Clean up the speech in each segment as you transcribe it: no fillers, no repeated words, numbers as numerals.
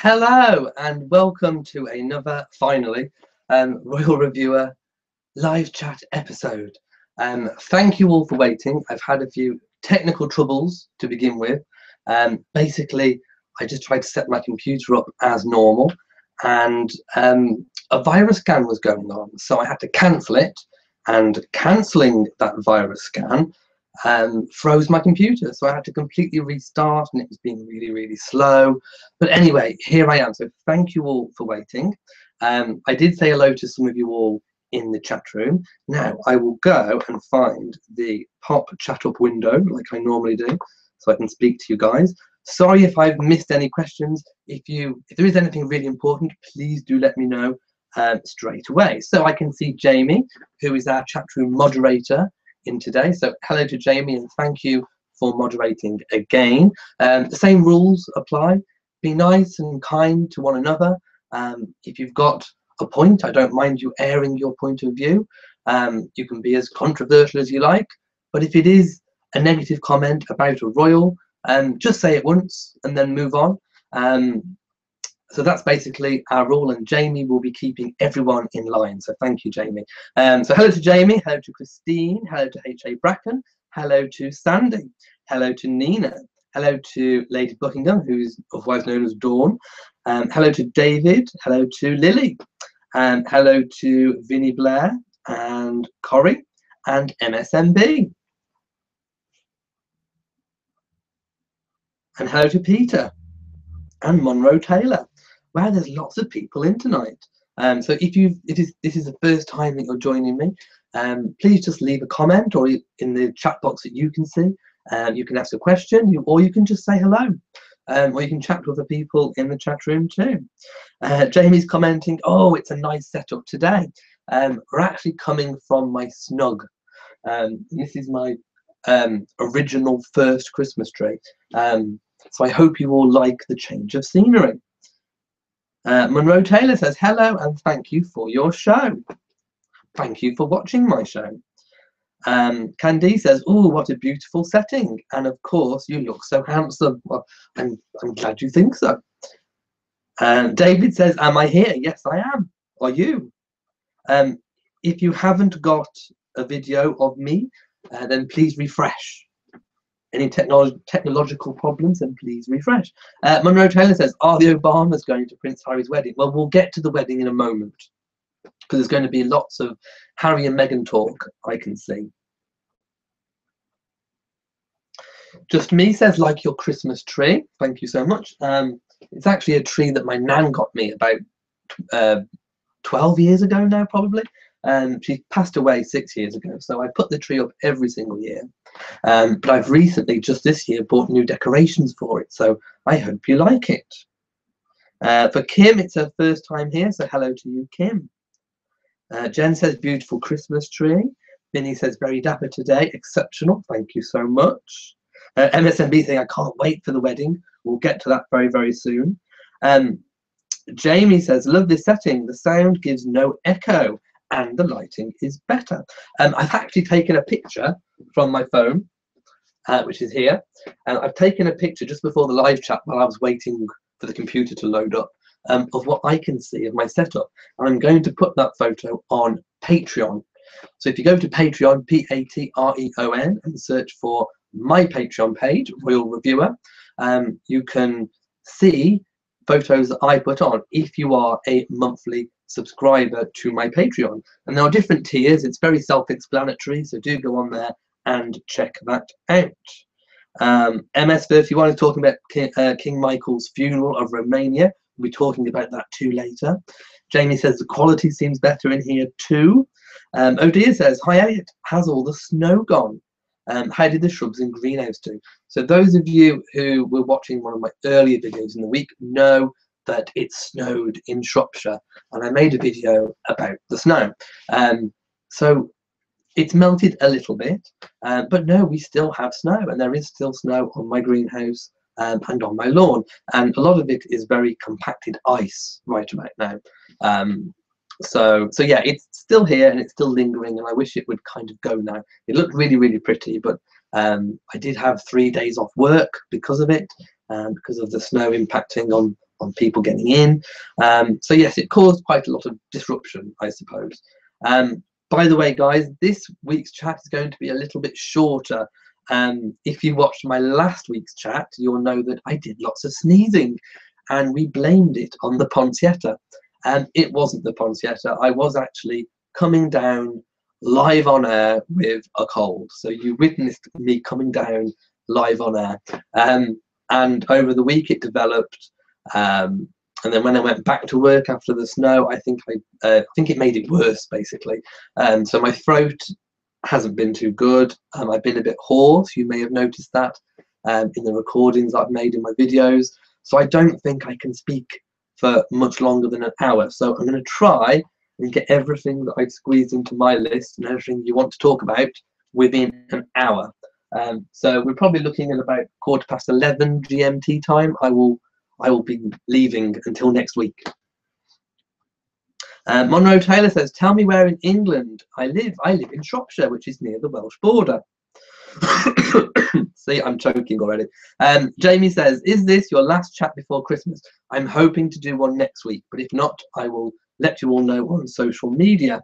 Hello and welcome to another, finally, Royal Reviewer live chat episode. Thank you all for waiting. I've had a few technical troubles to begin with. Basically, I just tried to set my computer up as normal and a virus scan was going on. So I had to cancel it, and cancelling that virus scan froze my computer, so I had to completely restart, and it was being really slow. But anyway, here I am. So thank you all for waiting. I did say hello to some of you all in the chat room. Now I will go and find the pop chat up window like I normally do, so I can speak to you guys. Sorry if I've missed any questions. If there is anything really important, please do let me know straight away. So I can see Jamie, who is our chat room moderator in today. So hello to Jamie, and thank you for moderating again. The same rules apply. Be nice and kind to one another. If you've got a point, I don't mind you airing your point of view. You can be as controversial as you like, but if it is a negative comment about a royal, just say it once and then move on. So that's basically our rule, and Jamie will be keeping everyone in line. So thank you, Jamie. So hello to Jamie, hello to Christine, hello to H.A. Bracken, hello to Sandy, hello to Nina, hello to Lady Buckingham, who is otherwise known as Dawn, hello to David, hello to Lily, hello to Vinnie Blair and Corrie and MSMB. And hello to Peter and Monroe Taylor. Wow, there's lots of people in tonight. So if this is the first time that you're joining me, please just leave a comment, or in the chat box that you can see. You can ask a question, or you can just say hello, or you can chat with the people in the chat room too. Jamie's commenting, oh, it's a nice setup today. We're actually coming from my snug. This is my original first Christmas tree. So I hope you all like the change of scenery. Monroe Taylor says hello and thank you for your show. Thank you for watching my show. Candice says, oh, what a beautiful setting, and of course you look so handsome. Well, I'm glad you think so. David says, am I here? Yes, I am. Are you? If you haven't got a video of me, then please refresh. Any technological problems, then please refresh. Monroe Taylor says, are the Obamas going to Prince Harry's wedding? Well, we'll get to the wedding in a moment, because there's going to be lots of Harry and Meghan talk, I can see. Just Me says, like your Christmas tree. Thank you so much. It's actually a tree that my nan got me about 12 years ago now, probably. She passed away 6 years ago, so I put the tree up every single year. But I've recently, just this year, bought new decorations for it, so I hope you like it. For Kim, it's her first time here, so hello to you, Kim. Jen says, beautiful Christmas tree. Vinny says, very dapper today, exceptional, thank you so much. MSMB saying, I can't wait for the wedding. We'll get to that very soon. Jamie says, love this setting, the sound gives no echo and the lighting is better. I've actually taken a picture from my phone, which is here, and I've taken a picture just before the live chat while I was waiting for the computer to load up, of what I can see of my setup, and I'm going to put that photo on Patreon. So if you go to Patreon, Patreon, and search for my Patreon page, Royal Reviewer, you can see photos that I put on if you are a monthly subscriber to my Patreon. And there are different tiers. It's very self-explanatory, so do go on there and check that out. MS31 is talking about King Michael's funeral of Romania. We'll be talking about that too later. Jamie says the quality seems better in here too. Odia says, hi Elliot, has all the snow gone? How did the shrubs and greenhouse do? So those of you who were watching one of my earlier videos in the week know that it snowed in Shropshire, and I made a video about the snow. So it's melted a little bit, but no, we still have snow, and there is still snow on my greenhouse and on my lawn, and a lot of it is very compacted ice right about now. So yeah, it's still here and it's still lingering, and I wish it would kind of go now. It looked really pretty, but I did have 3 days off work because of it, because of the snow impacting on on people getting in. So yes, it caused quite a lot of disruption, I suppose. By the way, guys, this week's chat is going to be a little bit shorter. If you watched my last week's chat, you'll know that I did lots of sneezing, and we blamed it on the Pontietta. It wasn't the Pontietta. I was actually coming down live on air with a cold. So you witnessed me coming down live on air. And over the week it developed. And then when I went back to work after the snow, I think it made it worse, basically. So my throat hasn't been too good. I've been a bit hoarse. You may have noticed that in the recordings I've made in my videos. So I don't think I can speak for much longer than an hour. So I'm going to try and get everything that I've squeezed into my list and everything you want to talk about within an hour. So we're probably looking at about 11:15 GMT time. I will be leaving until next week. Monroe Taylor says, tell me where in England I live. I live in Shropshire, which is near the Welsh border. See, I'm choking already. Jamie says, is this your last chat before Christmas? I'm hoping to do one next week, but if not, I will let you all know on social media.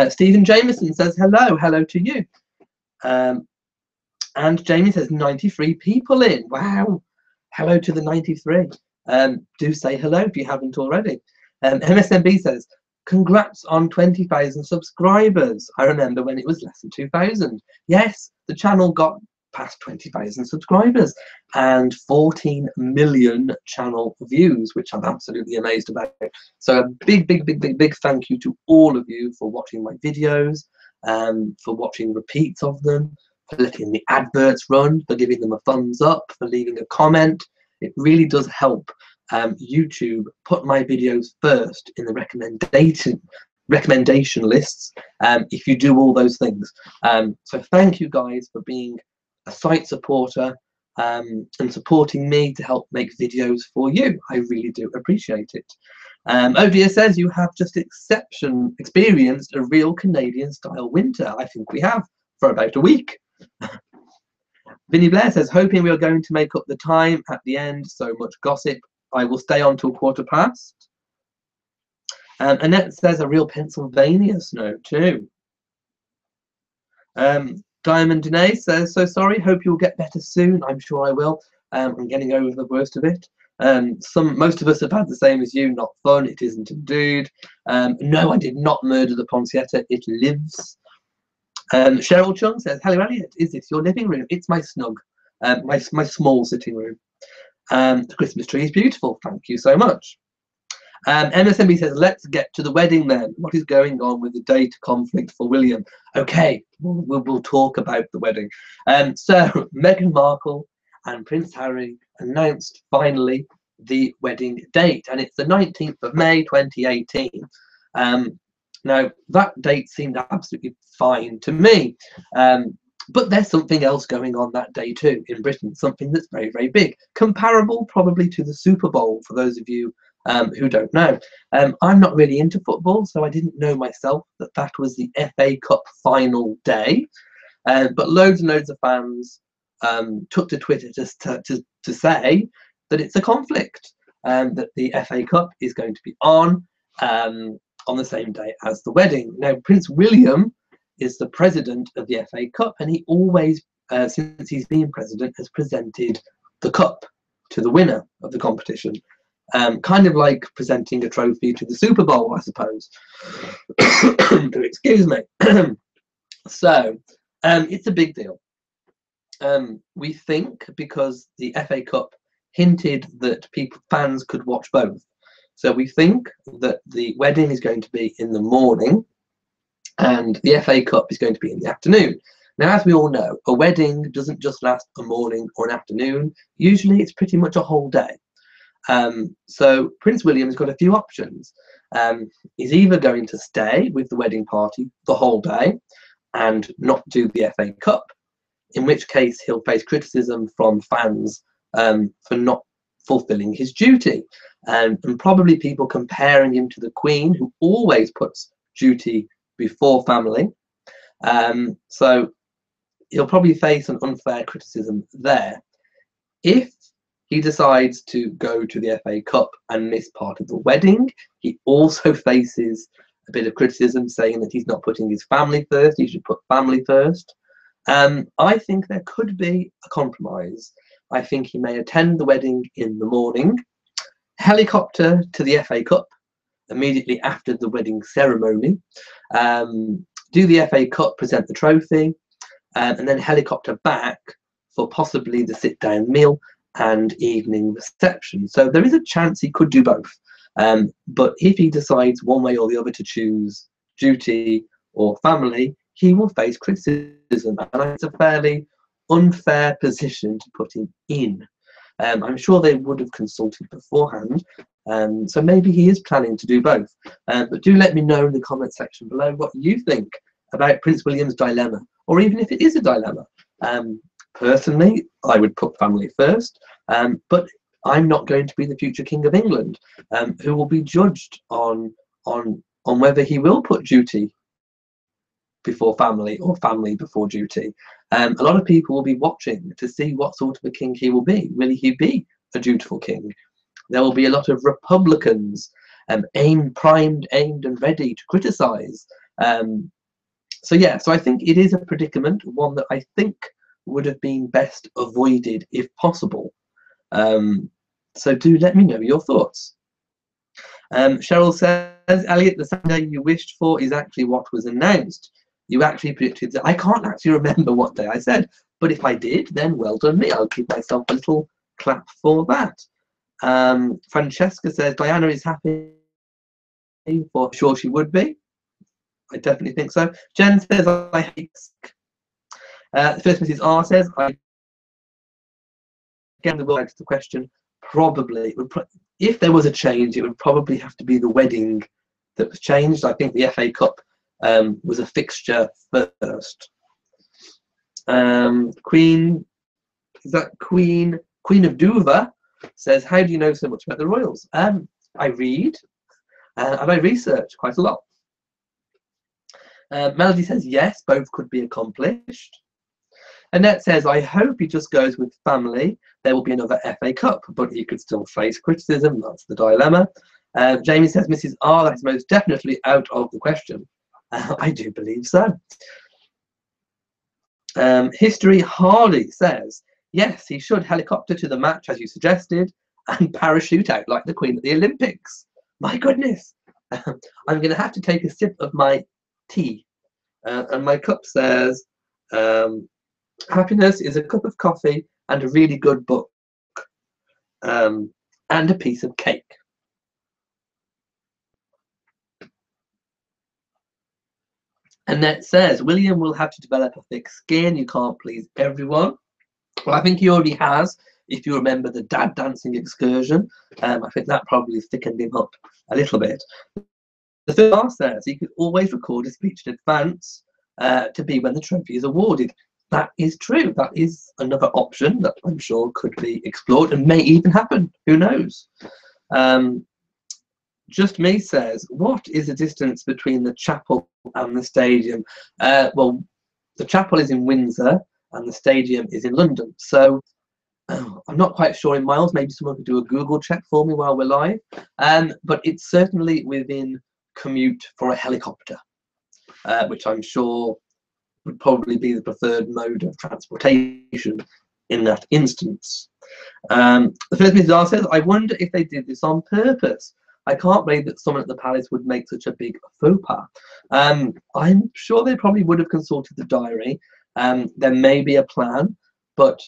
Stephen Jameson says, hello to you. And Jamie says 93 people in. Wow. Hello to the 93. Do say hello if you haven't already. MSMB says, congrats on 20,000 subscribers. I remember when it was less than 2,000. Yes, the channel got past 20,000 subscribers and 14 million channel views, which I'm absolutely amazed about. So a big thank you to all of you for watching my videos, for watching repeats of them, for letting the adverts run, for giving them a thumbs up, for leaving a comment. It really does help YouTube put my videos first in the recommendation lists if you do all those things. So thank you guys for being a site supporter and supporting me to help make videos for you. I really do appreciate it. Odia says you have just experienced a real Canadian style winter. I think we have for about a week. Vinny Blair says, hoping we are going to make up the time at the end. So much gossip. I will stay on till 15:15. Annette says a real Pennsylvania snow too. Diamond Danae says, so sorry, hope you'll get better soon. I'm sure I will. I'm getting over the worst of it. Most of us have had the same as you. Not fun. It isn't indeed. No, I did not murder the Pontietta. It lives. Cheryl Chung says, hello Elliot, is this your living room? It's my snug, my small sitting room. The Christmas tree is beautiful. Thank you so much. MSMB says, let's get to the wedding then. What is going on with the date conflict for William? Okay, we'll talk about the wedding. So Meghan Markle and Prince Harry announced finally the wedding date, and it's the 19th of May 2018. Now that date seemed absolutely fine to me, but there's something else going on that day too in Britain, something that's very big, comparable probably to the Super Bowl for those of you who don't know. I'm not really into football, so I didn't know myself that was the FA Cup final day, but loads and loads of fans took to Twitter just to say that it's a conflict, that the FA Cup is going to be on the same day as the wedding. Now, Prince William is the president of the FA Cup, and he always, since he's been president, has presented the cup to the winner of the competition. Kind of like presenting a trophy to the Super Bowl, I suppose. Excuse me. So, it's a big deal. We think because the FA Cup hinted that fans could watch both. So we think that the wedding is going to be in the morning and the FA Cup is going to be in the afternoon. Now, as we all know, a wedding doesn't just last a morning or an afternoon. Usually it's pretty much a whole day. So Prince William's got a few options. He's either going to stay with the wedding party the whole day and not do the FA Cup, in which case he'll face criticism from fans for not fulfilling his duty, and probably people comparing him to the Queen, who always puts duty before family. So he'll probably face an unfair criticism there. If he decides to go to the FA Cup and miss part of the wedding. He also faces a bit of criticism saying that he's not putting his family first. He should put family first. I think there could be a compromise. I think he may attend the wedding in the morning, helicopter to the FA Cup immediately after the wedding ceremony, do the FA Cup, present the trophy, and then helicopter back for possibly the sit-down meal and evening reception. So there is a chance he could do both. But if he decides one way or the other to choose duty or family, he will face criticism, and it's a fairly unfair position to put him in. I'm sure they would have consulted beforehand, so maybe he is planning to do both. But do let me know in the comment section below what you think about Prince William's dilemma, or even if it is a dilemma. Personally, I would put family first, but I'm not going to be the future King of England, who will be judged on whether he will put duty before family or family before duty. A lot of people will be watching to see what sort of a king he will be. Will he be a dutiful king? There will be a lot of Republicans primed, aimed and ready to criticise. So I think it is a predicament, one that I think would have been best avoided if possible. So do let me know your thoughts. Cheryl says, Elliot, the Sunday you wished for is actually what was announced. You actually predicted that. I can't actually remember what day I said, but if I did, then well done me. I'll give myself a little clap for that. Francesca says, Diana is happy, for sure she would be. I definitely think so. Jen says, I hate First Mrs. R says, again, the word to the question, probably, if there was a change, it would probably have to be the wedding that was changed. I think the FA Cup was a fixture first. Queen of Dover says, how do you know so much about the royals? I read and I research quite a lot. Melody says, yes, both could be accomplished. Annette says, I hope he just goes with family. There will be another FA Cup, but he could still face criticism. That's the dilemma. Jamie says, Mrs. R, that is most definitely out of the question. I do believe so. History Harley says, yes, he should helicopter to the match as you suggested and parachute out like the Queen at the Olympics. My goodness. I'm going to have to take a sip of my tea. And my cup says, happiness is a cup of coffee and a really good book, and a piece of cake. Annette says, William will have to develop a thick skin. You can't please everyone. Well, I think he already has. If you remember the dad dancing excursion, I think that probably thickened him up a little bit. The third says he could always record a speech in advance to be when the trophy is awarded. That is true. That is another option that I'm sure could be explored and may even happen. Who knows? Just Me says, what is the distance between the chapel and the stadium? Well, the chapel is in Windsor and the stadium is in London. So I'm not quite sure in miles. Maybe someone could do a Google check for me while we're live. But it's certainly within commute for a helicopter, which I'm sure would probably be the preferred mode of transportation in that instance. The first Mrs. R says, I wonder if they did this on purpose. I can't believe that someone at the palace would make such a big faux pas. I'm sure they probably would have consulted the diary. There may be a plan, but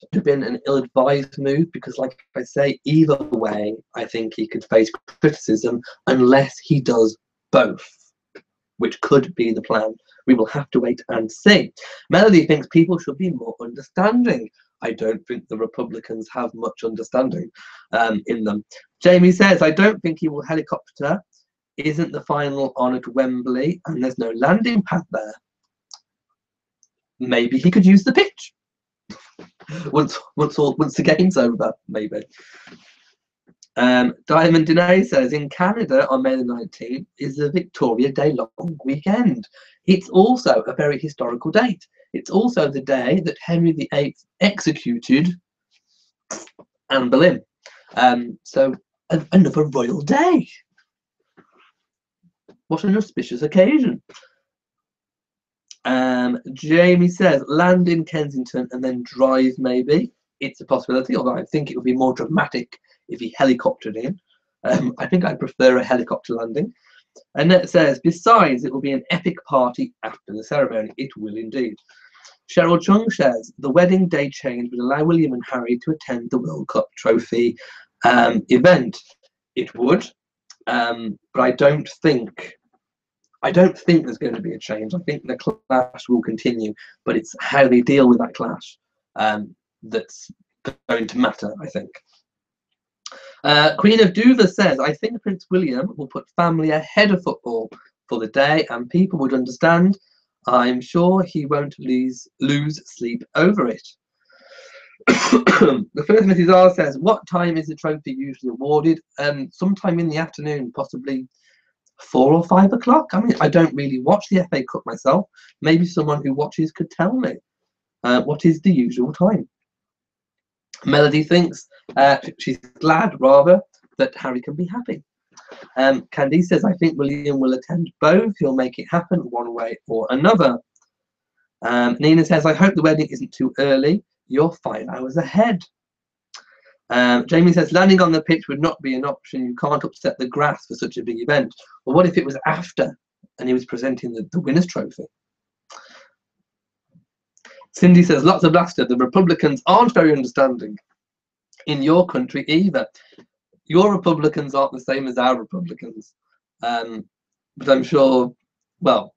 it would have been an ill-advised move because, like I say, either way, I think he could face criticism unless he does both, which could be the plan. We will have to wait and see. Melody thinks people should be more understanding. I don't think the Republicans have much understanding in them. Jamie says, I don't think he will helicopter. Isn't the final on at Wembley and there's no landing pad there? Maybe he could use the pitch once the game's over, maybe. Diamond Dene says, in Canada on May the 19th is the Victoria Day long weekend. It's also a very historical date. It's also the day that Henry VIII executed Anne Boleyn. So another royal day. What an auspicious occasion. Jamie says land in Kensington and then drive maybe. It's a possibility, although I think it would be more dramatic if he helicoptered in. I think I prefer a helicopter landing. Annette says, besides, it will be an epic party after the ceremony. It will indeed. Cheryl Chung says, the wedding day change would allow William and Harry to attend the World Cup trophy event. It would, but I don't think there's going to be a change. I think the clash will continue, but it's how they deal with that clash that's going to matter, I think. Queen of Dover says, I think Prince William will put family ahead of football for the day and people would understand. I'm sure he won't lose sleep over it. The first Mrs. R says, what time is the trophy usually awarded? Sometime in the afternoon, possibly 4 or 5 o'clock. I mean, I don't really watch the FA Cup myself. Maybe someone who watches could tell me what is the usual time. Melody thinks she's glad, rather, that Harry can be happy. Candice says, I think William will attend both. He'll make it happen one way or another. Nina says, I hope the wedding isn't too early. You're 5 hours ahead. Jamie says, landing on the pitch would not be an option. You can't upset the grass for such a big event. Well, what if it was after and he was presenting the winner's trophy? Cindy says, lots of laughter. The Republicans aren't very understanding. In your country either. Your Republicans aren't the same as our Republicans. But I'm sure, well,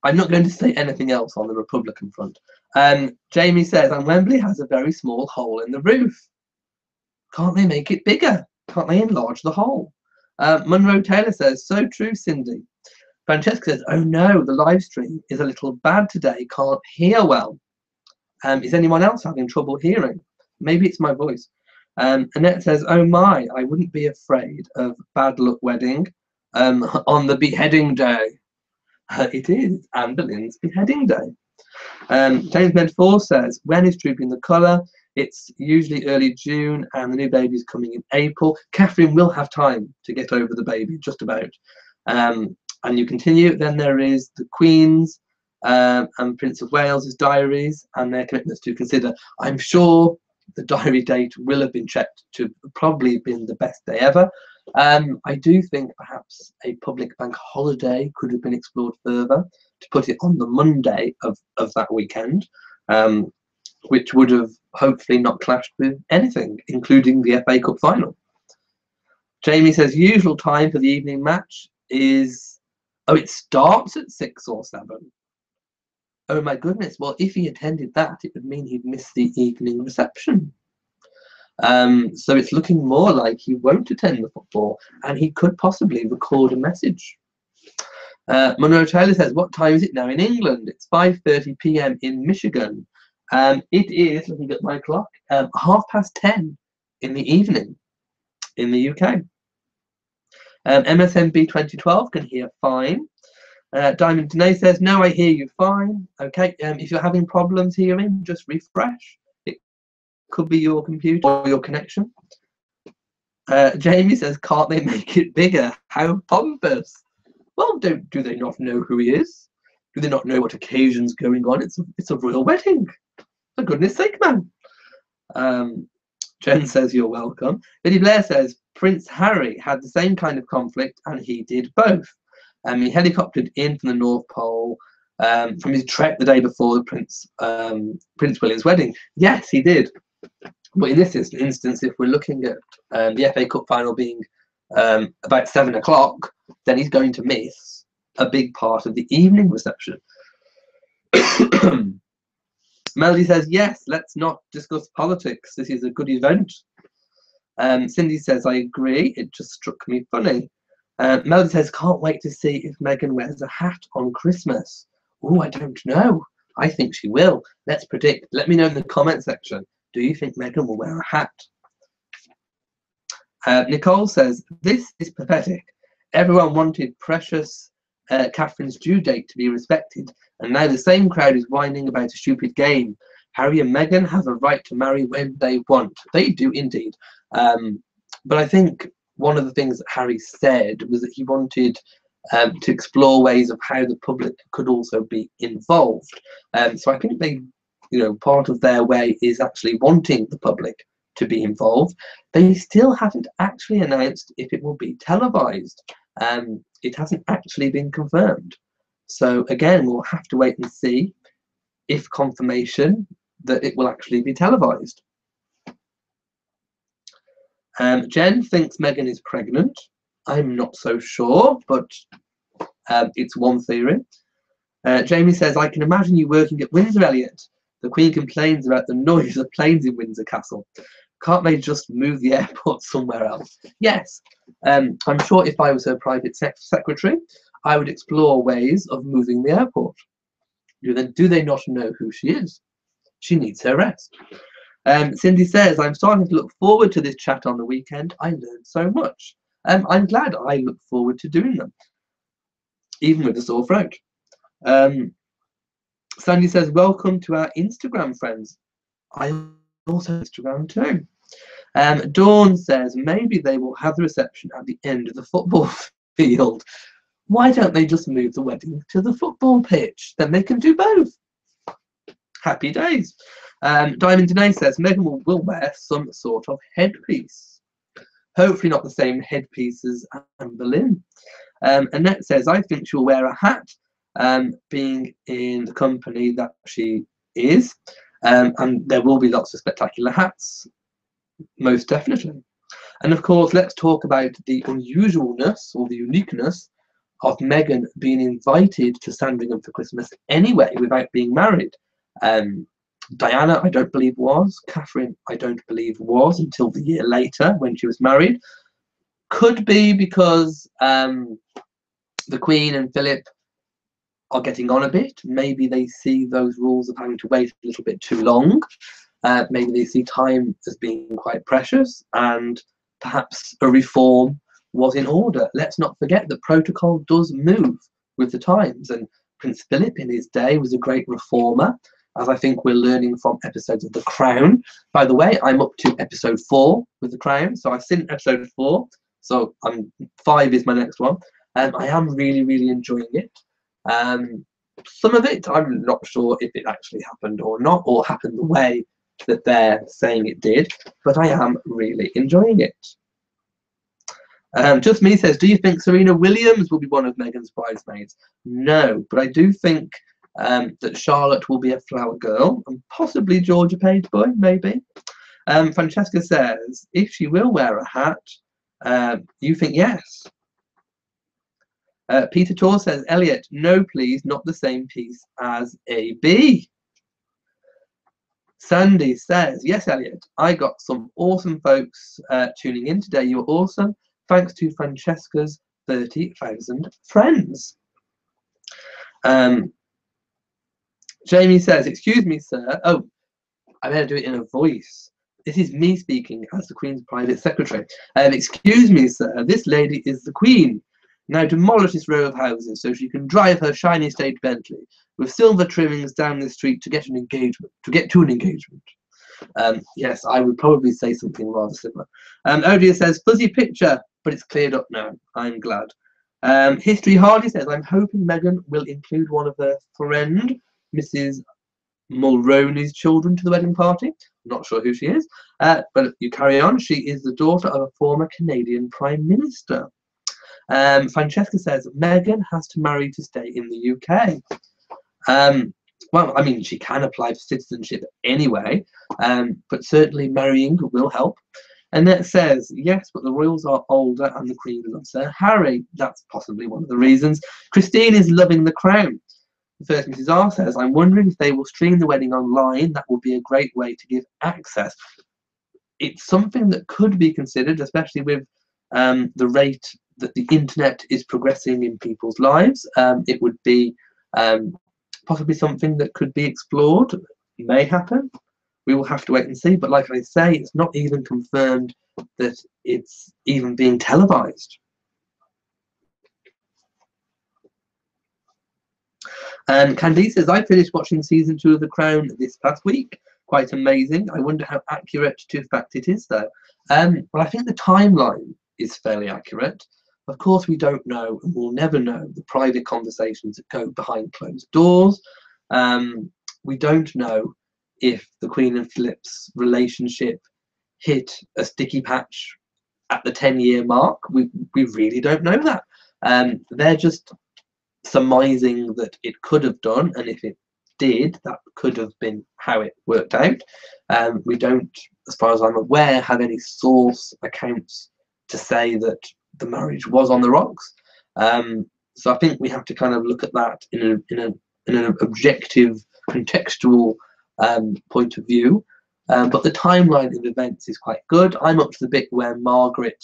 I'm not going to say anything else on the Republican front. Jamie says, and Wembley has a very small hole in the roof. Can't they make it bigger? Can't they enlarge the hole? Monroe Taylor says, so true, Cindy. Francesca says, oh no, the live stream is a little bad today. Can't hear well. Is anyone else having trouble hearing? Maybe it's my voice. Annette says, oh my, I wouldn't be afraid of bad luck wedding on the beheading day. It is Anne Boleyn's beheading day. James Medford says, when is Trooping the Colour? It's usually early June and the new baby's coming in April. Catherine will have time to get over the baby, just about. And you continue, then there is the Queen's and Prince of Wales's diaries and their commitments to consider. I'm sure the diary date will have been checked to probably been the best day ever. I do think perhaps a public bank holiday could have been explored further to put it on the Monday of that weekend, which would have hopefully not clashed with anything, including the FA Cup final. Jamie says usual time for the evening match is, oh, it starts at 6 or 7. Oh my goodness, well, if he attended that, it would mean he'd miss the evening reception. So it's looking more like he won't attend the football and he could possibly record a message. Monroe Taylor says, what time is it now in England? It's 5:30 p.m. in Michigan. It is, looking at my clock, 10:30 in the evening in the UK. MSMB 2012 can hear fine. Diamond Danae says, no, I hear you fine. Okay, if you're having problems hearing, just refresh. It could be your computer or your connection. Jamie says, can't they make it bigger? How pompous. Well, do they not know who he is? Do they not know what occasion's going on? It's a royal wedding. For goodness sake, man. Jen says, you're welcome. Lady Blair says, Prince Harry had the same kind of conflict and he did both. He helicoptered in from the North Pole from his trek the day before the Prince William's wedding. Yes, he did. But in this instance, if we're looking at the FA Cup final being about 7 o'clock, then he's going to miss a big part of the evening reception. Melody says, yes, let's not discuss politics. This is a good event. Cindy says, I agree. It just struck me funny. Melody says, can't wait to see if Meghan wears a hat on Christmas. Oh, I don't know. I think she will. Let's predict. Let me know in the comment section. Do you think Meghan will wear a hat? Nicole says, this is pathetic. Everyone wanted precious Catherine's due date to be respected, and now the same crowd is whining about a stupid game. Harry and Meghan have a right to marry when they want. They do indeed. But I think one of the things that Harry said was that he wanted to explore ways of how the public could also be involved. So I think they, part of their way is actually wanting the public to be involved. They still haven't actually announced if it will be televised. It hasn't actually been confirmed. So again, we'll have to wait and see if confirmation that it will actually be televised. Jen thinks Meghan is pregnant. I'm not so sure, but it's one theory. Jamie says, I can imagine you working at Windsor, Elliot. The Queen complains about the noise of planes in Windsor Castle. Can't they just move the airport somewhere else? Yes. I'm sure if I was her private secretary, I would explore ways of moving the airport. Do they not know who she is? She needs her rest. Cindy says, I'm starting to look forward to this chat on the weekend. I learned so much. I'm glad I look forward to doing them, even with a sore throat. Sandy says, welcome to our Instagram friends. I also Instagram too. Dawn says, maybe they will have the reception at the end of the football field. Why don't they just move the wedding to the football pitch? Then they can do both. Happy days. Diamond Danae says, Meghan will wear some sort of headpiece. Hopefully not the same headpiece as Anne Boleyn. Annette says, I think she'll wear a hat, being in the company that she is. And there will be lots of spectacular hats, most definitely. And of course, let's talk about the unusualness or the uniqueness of Meghan being invited to Sandringham for Christmas anyway without being married. Diana, I don't believe was. Catherine, I don't believe was until the year later when she was married. Could be because the Queen and Philip are getting on a bit. Maybe they see those rules of having to wait a little bit too long. Maybe they see time as being quite precious, and perhaps a reform was in order. Let's not forget that protocol does move with the times, and Prince Philip in his day was a great reformer, as I think we're learning from episodes of The Crown. By the way, I'm up to episode 4 with The Crown, so I've seen episode 4, so 5 is my next one. I am really, really enjoying it. Some of it, I'm not sure if it actually happened or not, or happened the way that they're saying it did, but I am really enjoying it. Just Me says, do you think Serena Williams will be one of Meghan's bridesmaids? No, but I do think that Charlotte will be a flower girl, and possibly Georgia Pageboy, maybe. Francesca says, if she will wear a hat, you think yes. Peter Tor says, Elliot, no please, not the same piece as AB. Sandy says, yes, Elliot, I got some awesome folks tuning in today. You're awesome. Thanks to Francesca's 30,000 friends. Jamie says, excuse me, sir. Oh, I better do it in a voice. This is me speaking as the Queen's private secretary. Excuse me, sir. This lady is the Queen. Now demolish this row of houses so she can drive her shiny state Bentley with silver trimmings down the street to get to an engagement. Yes, I would probably say something rather similar. Odia says, fuzzy picture, but it's cleared up now. I'm glad. History Hardy says, I'm hoping Meghan will include one of her friend, Mrs. Mulroney's children to the wedding party. I'm not sure who she is, but you carry on. She is the daughter of a former Canadian Prime Minister. Francesca says, Meghan has to marry to stay in the UK. Well, I mean, she can apply for citizenship anyway, but certainly marrying will help. Annette says, yes, but the royals are older and the Queen loves her Harry. That's possibly one of the reasons. Christine is loving The Crown. First Mrs. R says, I'm wondering if they will stream the wedding online. That would be a great way to give access. It's something that could be considered, especially with the rate that the internet is progressing in people's lives. It would be possibly something that could be explored. May happen. We will have to wait and see. But like I say, it's not even confirmed that it's even being televised. Candice says, I finished watching season 2 of The Crown this past week. Quite amazing. I wonder how accurate to fact it is, though. Well, I think the timeline is fairly accurate. Of course, we don't know, and we'll never know, the private conversations that go behind closed doors. We don't know if the Queen and Philip's relationship hit a sticky patch at the 10-year mark. We really don't know that. They're just surmising that it could have done, and if it did, that could have been how it worked out. We don't, as far as I'm aware, have any source accounts to say that the marriage was on the rocks. So I think we have to kind of look at that in an objective, contextual point of view. But the timeline of events is quite good. I'm up to the bit where Margaret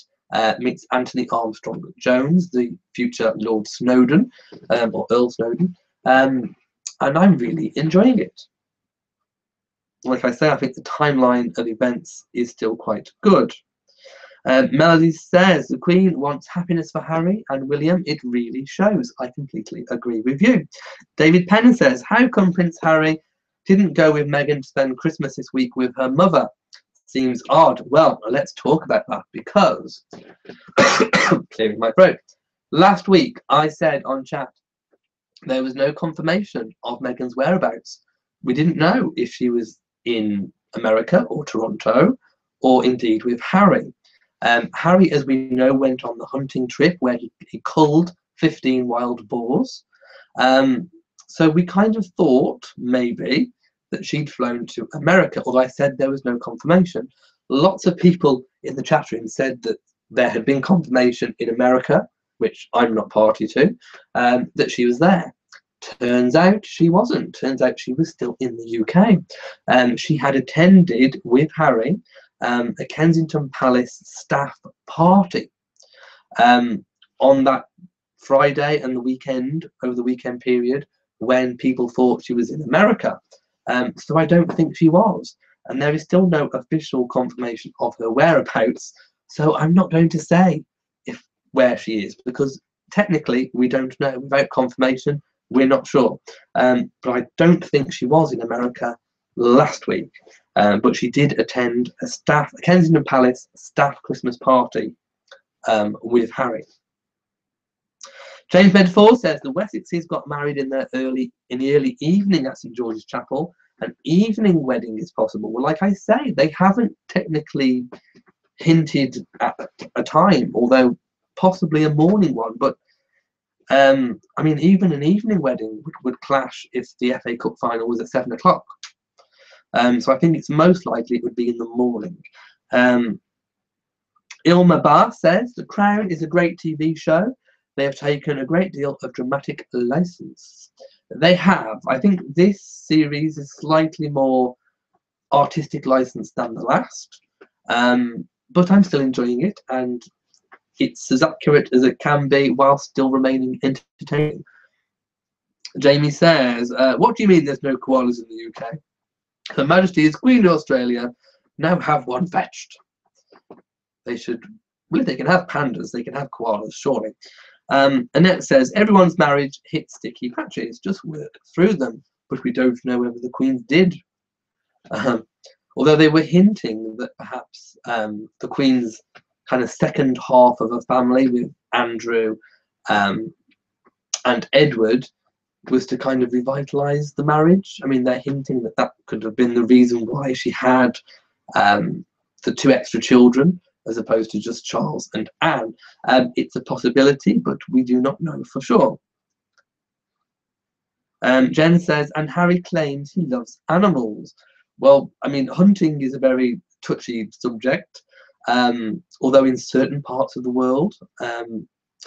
meets Anthony Armstrong Jones, the future Lord Snowdon, or Earl Snowdon, and I'm really enjoying it. Like I say, I think the timeline of events is still quite good. Melody says, the Queen wants happiness for Harry and William. It really shows. I completely agree with you. David Penn says, how come Prince Harry didn't go with Meghan to spend Christmas this week with her mother? Seems odd. Well, let's talk about that, because clearing my throat. Last week I said on chat there was no confirmation of Meghan's whereabouts. We didn't know if she was in America or Toronto, or indeed with Harry. Harry, as we know, went on the hunting trip where he culled 15 wild boars. So we kind of thought maybe that she'd flown to America, although I said there was no confirmation. Lots of people in the chat room said that there had been confirmation in America, which I'm not party to, that she was there. Turns out she wasn't. Turns out she was still in the UK. She had attended with Harry a Kensington Palace staff party on that Friday and the weekend, over the weekend period, when people thought she was in America. So I don't think she was. And there is still no official confirmation of her whereabouts. So I'm not going to say where she is, because technically we don't know. Without confirmation, we're not sure. But I don't think she was in America last week. But she did attend a Kensington Palace staff Christmas party with Harry. James Bedford says the Wessexes got married in the early evening at St George's Chapel. An evening wedding is possible. Well, like I say, they haven't technically hinted at a time, although possibly a morning one. But I mean, even an evening wedding would clash if the FA Cup final was at 7 o'clock. So I think it's most likely it would be in the morning. Ilma Barr says The Crown is a great TV show. They have taken a great deal of dramatic license. They have. I think this series is slightly more artistic license than the last, but I'm still enjoying it, and it's as accurate as it can be while still remaining entertaining. Jamie says, what do you mean there's no koalas in the UK? Her Majesty's Queen of Australia now have one fetched. They should, well, if they can have pandas, they can have koalas, surely. Annette says, everyone's marriage hit sticky patches, just work through them, but we don't know whether the Queen did. Although they were hinting that perhaps the Queen's kind of second half of a family with Andrew and Edward was to kind of revitalise the marriage. I mean, they're hinting that that could have been the reason why she had the 2 extra children, as opposed to just Charles and Anne. It's a possibility, but we do not know for sure. Jen says, and Harry claims he loves animals. Well, I mean, hunting is a very touchy subject, although in certain parts of the world, I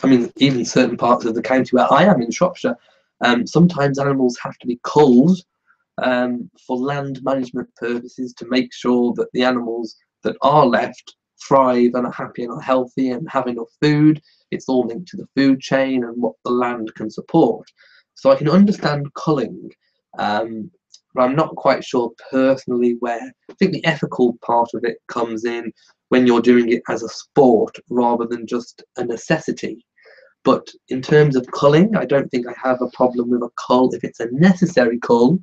mean, even certain parts of the county where I am in Shropshire, sometimes animals have to be culled for land management purposes to make sure that the animals that are left thrive and are happy and are healthy and have enough food. It's all linked to the food chain and what the land can support. So I can understand culling, but I'm not quite sure personally where. I think the ethical part of it comes in when you're doing it as a sport rather than just a necessity. But in terms of culling, I don't think I have a problem with a cull if it's a necessary cull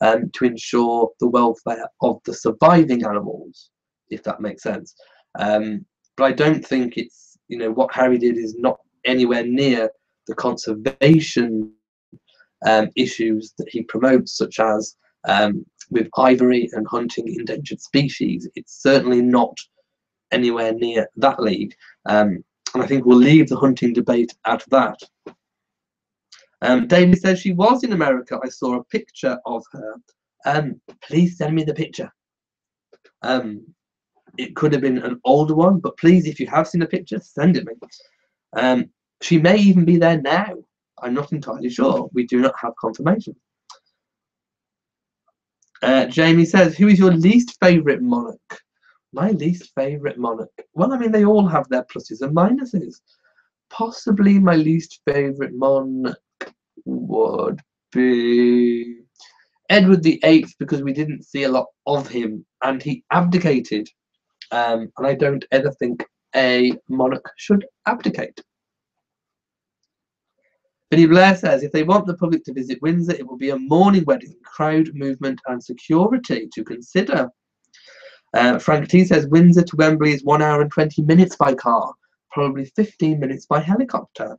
to ensure the welfare of the surviving animals, if that makes sense. But I don't think it's, what Harry did is not anywhere near the conservation issues that he promotes, such as with ivory and hunting endangered species. It's certainly not anywhere near that league. And I think we'll leave the hunting debate at that. David says she was in America. I saw a picture of her. Please send me the picture. It could have been an older one, but please, if you have seen a picture, send it me. She may even be there now. I'm not entirely sure. We do not have confirmation. Jamie says, who is your least favourite monarch? My least favourite monarch? Well, I mean, they all have their pluses and minuses. Possibly my least favourite monarch would be Edward VIII, because we didn't see a lot of him and he abdicated. And I don't ever think a monarch should abdicate. Kelli Black says, if they want the public to visit Windsor, it will be a morning wedding, crowd movement and security to consider. Frank T says, Windsor to Wembley is 1 hour and 20 minutes by car, probably 15 minutes by helicopter.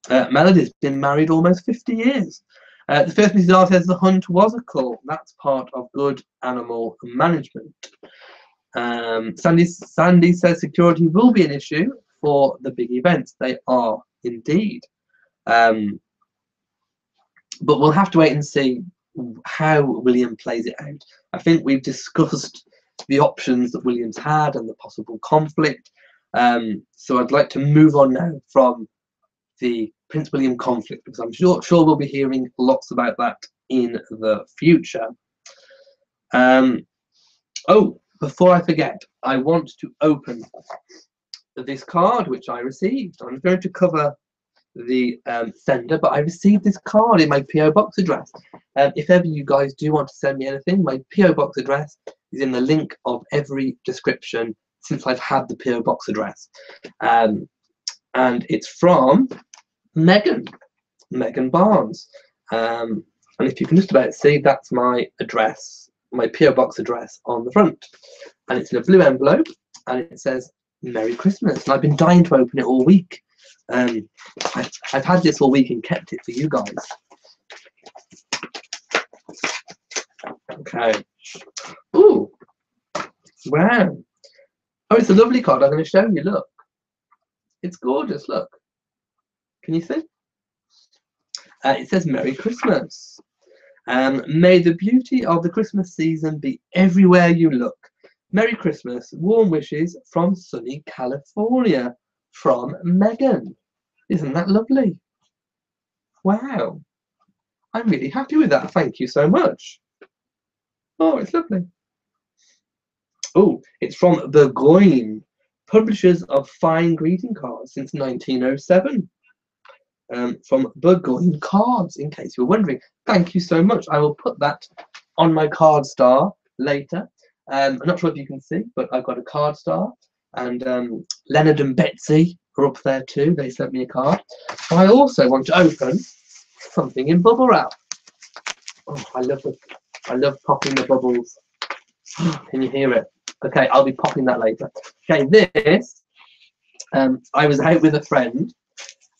Melody's been married almost 50 years. The first Mrs. R says the hunt was a cull. That's part of good animal management. Sandy says security will be an issue for the big events. They are indeed. But we'll have to wait and see how William plays it out. I think we've discussed the options that William's had and the possible conflict. So I'd like to move on now from the Prince William conflict, because I'm sure we'll be hearing lots about that in the future. Oh, before I forget, I want to open this card which I received. I'm going to cover the sender, but I received this card in my PO box address. If ever you guys do want to send me anything, my PO box address is in the link of every description since I've had the PO box address. And it's from Megan Barnes. And if you can just about see, that's my address, my PO box address on the front. And it's in a blue envelope and it says Merry Christmas. And I've been dying to open it all week. I've had this all week and kept it for you guys. Okay. Ooh. Wow. Oh, it's a lovely card. I'm going to show you. Look. It's gorgeous. Look. Can you see? It says Merry Christmas. May the beauty of the Christmas season be everywhere you look. Merry Christmas. Warm wishes from sunny California. From Megan. Isn't that lovely? Wow. I'm really happy with that. Thank you so much. Oh, it's lovely. Oh, it's from Burgoyne, publishers of fine greeting cards since 1907. From Burgoyne Cards, in case you were wondering. Thank you so much. I will put that on my card star later. I'm not sure if you can see, but I've got a card star. And Leonard and Betsy are up there too. They sent me a card. I also want to open something in bubble wrap. Oh, I love popping the bubbles. Can you hear it? Okay, I'll be popping that later. Okay, this I was out with a friend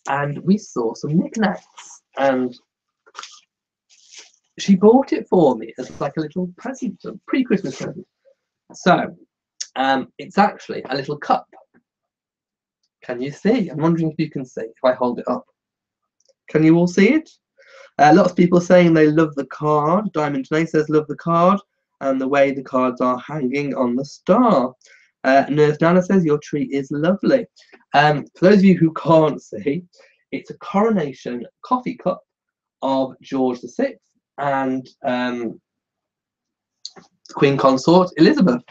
and we saw some knickknacks and she bought it for me as like a little present, a pre-Christmas present. So it's actually a little cup. Can you see? I'm wondering if you can see if I hold it up. Can you all see it? Lots of people are saying they love the card. Diamond Janae says love the card and the way the cards are hanging on the star. Nurse Nana says your tree is lovely. For those of you who can't see, it's a coronation coffee cup of George VI and Queen Consort Elizabeth.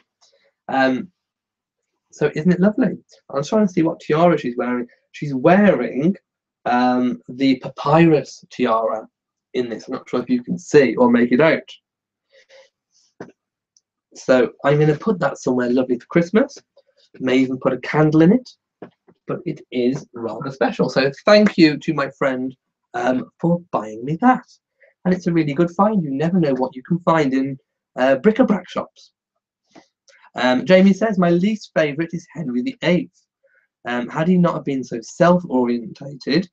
So isn't it lovely? I'm trying to see what tiara she's wearing. She's wearing the papyrus tiara in this. I'm not sure if you can see or make it out. So I'm going to put that somewhere lovely for Christmas. May even put a candle in it, but it is rather special. So thank you to my friend for buying me that. And it's a really good find. You never know what you can find in bric-a-brac shops. Jamie says, my least favourite is Henry VIII. Had he not have been so self-orientated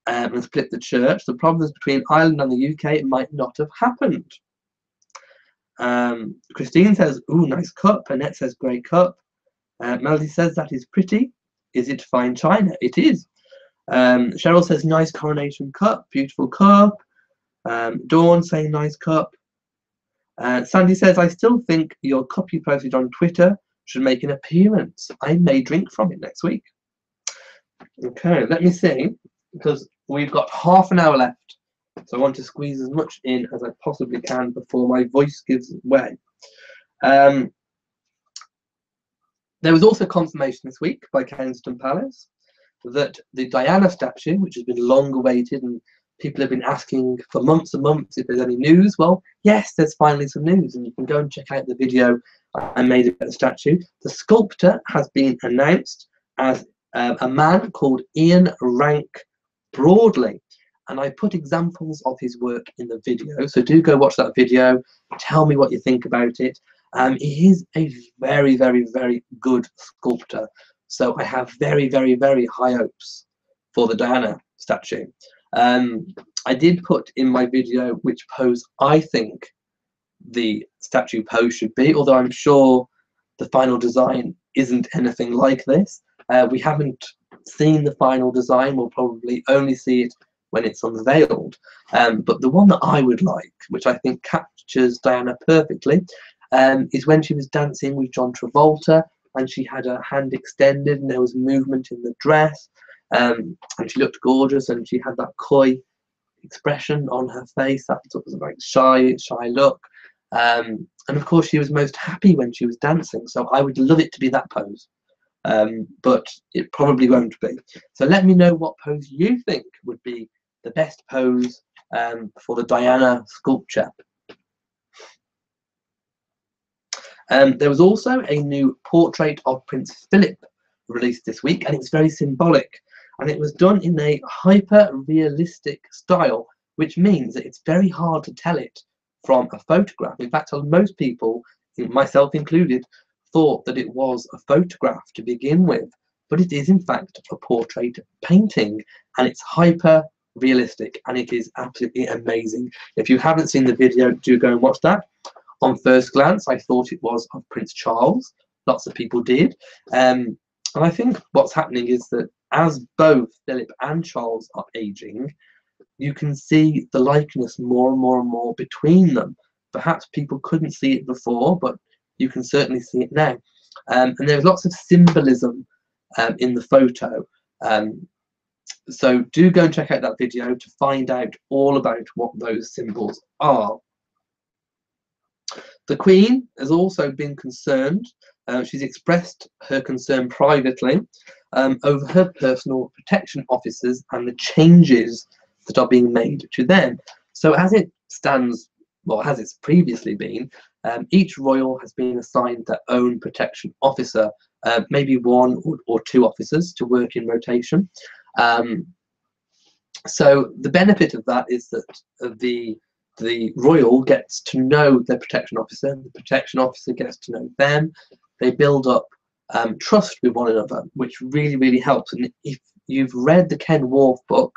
and split the church, the problems between Ireland and the UK might not have happened. Christine says, ooh, nice cup. Annette says, great cup. Melody says, that is pretty. Is it fine china? It is. Cheryl says, nice coronation cup. Beautiful cup. Dawn saying, nice cup. Sandy says, I still think your cup you posted on Twitter should make an appearance. I may drink from it next week. Okay, let me see, because we've got half an hour left. So I want to squeeze as much in as I possibly can before my voice gives way. There was also confirmation this week by Kensington Palace that the Diana statue, which has been long awaited and people have been asking for months and months if there's any news. Well, yes, there's finally some news, and you can go and check out the video I made about the statue. The sculptor has been announced as a man called Ian Rank Broadley, and I put examples of his work in the video, so do go watch that video. Tell me what you think about it. He is a very, very, very good sculptor, so I have very, very, very high hopes for the Diana statue. I did put in my video which pose I think the statue pose should be, although I'm sure the final design isn't anything like this. We haven't seen the final design. We'll probably only see it when it's unveiled. But the one that I would like, which I think captures Diana perfectly, is when she was dancing with John Travolta and she had her hand extended and there was movement in the dress, and she looked gorgeous and she had that coy expression on her face, that sort of like shy look. And of course she was most happy when she was dancing, so I would love it to be that pose. But it probably won't be. So let me know what pose you think would be the best pose for the Diana sculpture. There was also a new portrait of Prince Philip released this week, and it's very symbolic, and it was done in a hyper-realistic style, which means that it's very hard to tell it from a photograph. In fact, most people, myself included, thought that it was a photograph to begin with, but it is in fact a portrait painting, and it's hyper realistic and it is absolutely amazing. If you haven't seen the video, do go and watch that. On first glance, I thought it was of Prince Charles. Lots of people did, and I think what's happening is that as both Philip and Charles are aging, you can see the likeness more and more and more between them. Perhaps people couldn't see it before, but you can certainly see it now. And there's lots of symbolism in the photo. So do go and check out that video to find out all about what those symbols are. The Queen has also been concerned. She's expressed her concern privately over her personal protection officers and the changes that are being made to them. So as it stands, well, as it's previously been, each royal has been assigned their own protection officer, maybe one or two officers to work in rotation. So the benefit of that is that the royal gets to know their protection officer, the protection officer gets to know them. They build up trust with one another, which really, really helps. And if you've read the Ken Worth book,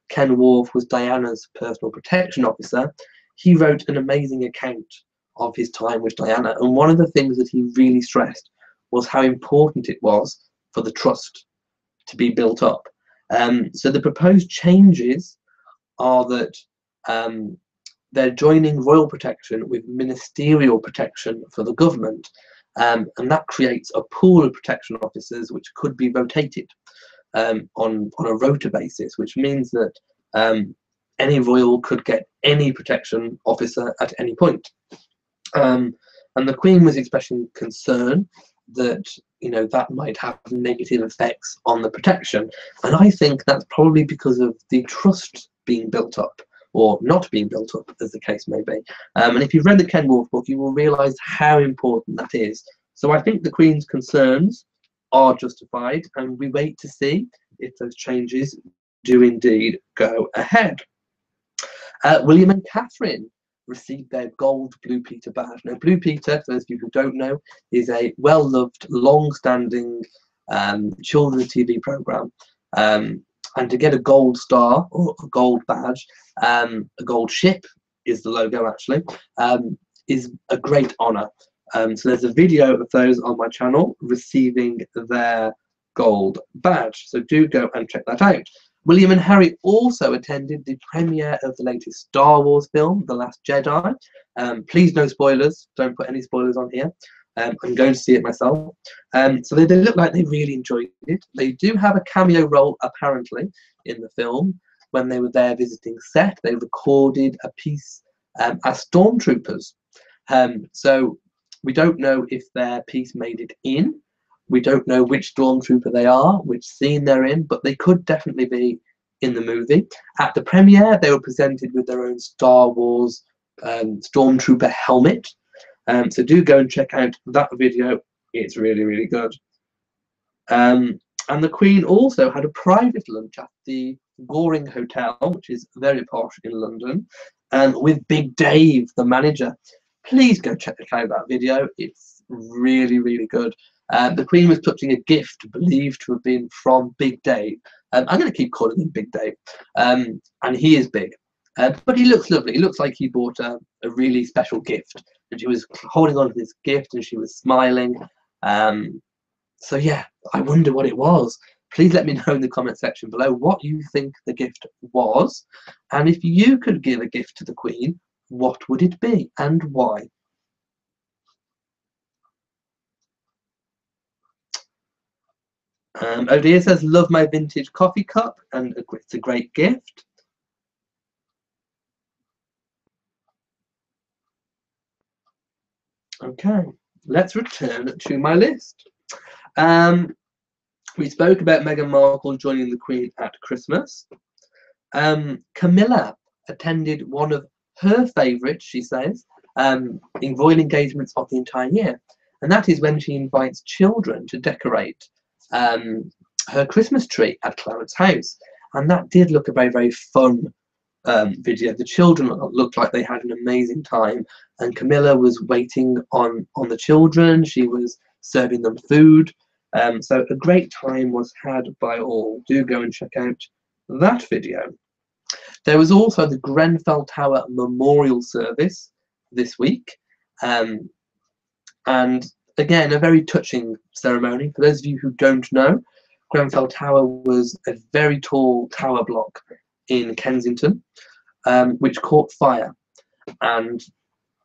Ken Worth was Diana's personal protection officer. He wrote an amazing account of his time with Diana, and one of the things that he really stressed was how important it was for the trust to be built up. So the proposed changes are that they're joining royal protection with ministerial protection for the government, and that creates a pool of protection officers which could be rotated on a rota basis, which means that any royal could get any protection officer at any point. And the Queen was expressing concern that that might have negative effects on the protection, and I think that's probably because of the trust being built up or not being built up, as the case may be. And if you've read the Ken Worth book, you will realise how important that is. So I think the Queen's concerns are justified, and we wait to see if those changes do indeed go ahead. William and Catherine received their gold Blue Peter badge. Now, Blue Peter, for those of you who don't know, is a well-loved, long-standing children's TV program. And to get a gold star or a gold badge, a gold ship is the logo actually, is a great honour. So there's a video of those on my channel receiving their gold badge. So do go and check that out. William and Harry also attended the premiere of the latest Star Wars film, The Last Jedi. Please no spoilers, don't put any spoilers on here. I'm going to see it myself. So they look like they really enjoyed it. They do have a cameo role apparently in the film. When they were there visiting set, they recorded a piece as stormtroopers. So we don't know if their piece made it in. We don't know which stormtrooper they are, which scene they're in, but they could definitely be in the movie. At the premiere, they were presented with their own Star Wars stormtrooper helmet. So do go and check out that video. It's really, really good. And the Queen also had a private lunch at the Goring Hotel, which is very posh in London, with Big Dave, the manager. Please go check out that video. It's really, really good. The Queen was touching a gift believed to have been from Big Dave. I'm going to keep calling him Big Dave. And he is big. But he looks lovely. He looks like he bought a really special gift. And she was holding on to this gift and she was smiling. So yeah, I wonder what it was. Please let me know in the comment section below what you think the gift was. And if you could give a gift to the Queen, what would it be and why? Odia says, love my vintage coffee cup, and it's a great gift. Okay, let's return to my list. We spoke about Meghan Markle joining the Queen at Christmas. Camilla attended one of her favourites, she says, in royal engagements of the entire year, and that is when she invites children to decorate her Christmas tree at Clarence House. And that did look a very, very fun video. The children looked like they had an amazing time, and Camilla was waiting on the children. She was serving them food. So a great time was had by all. Do go and check out that video. There was also the Grenfell Tower memorial service this week, and again, a very touching ceremony. For those of you who don't know, Grenfell Tower was a very tall tower block in Kensington, which caught fire, and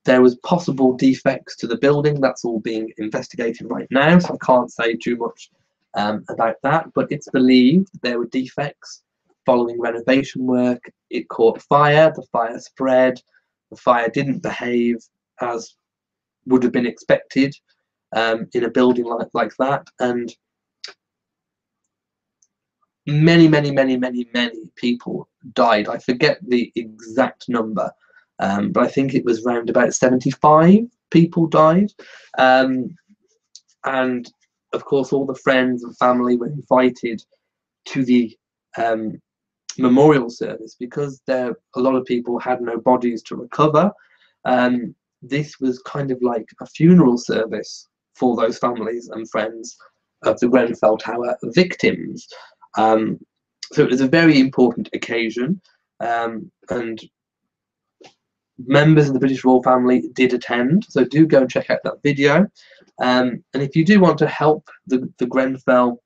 there was possible defects to the building. That's all being investigated right now, so I can't say too much about that, but it's believed there were defects following renovation work. It caught fire, the fire spread, the fire didn't behave as would have been expected in a building like that, and many people died. I forget the exact number, but I think it was around about 75 people died, and of course all the friends and family were invited to the memorial service because a lot of people had no bodies to recover. This was kind of like a funeral service for those families and friends of the Grenfell Tower victims. So it was a very important occasion, and members of the British royal family did attend, so do go and check out that video. And if you do want to help the Grenfell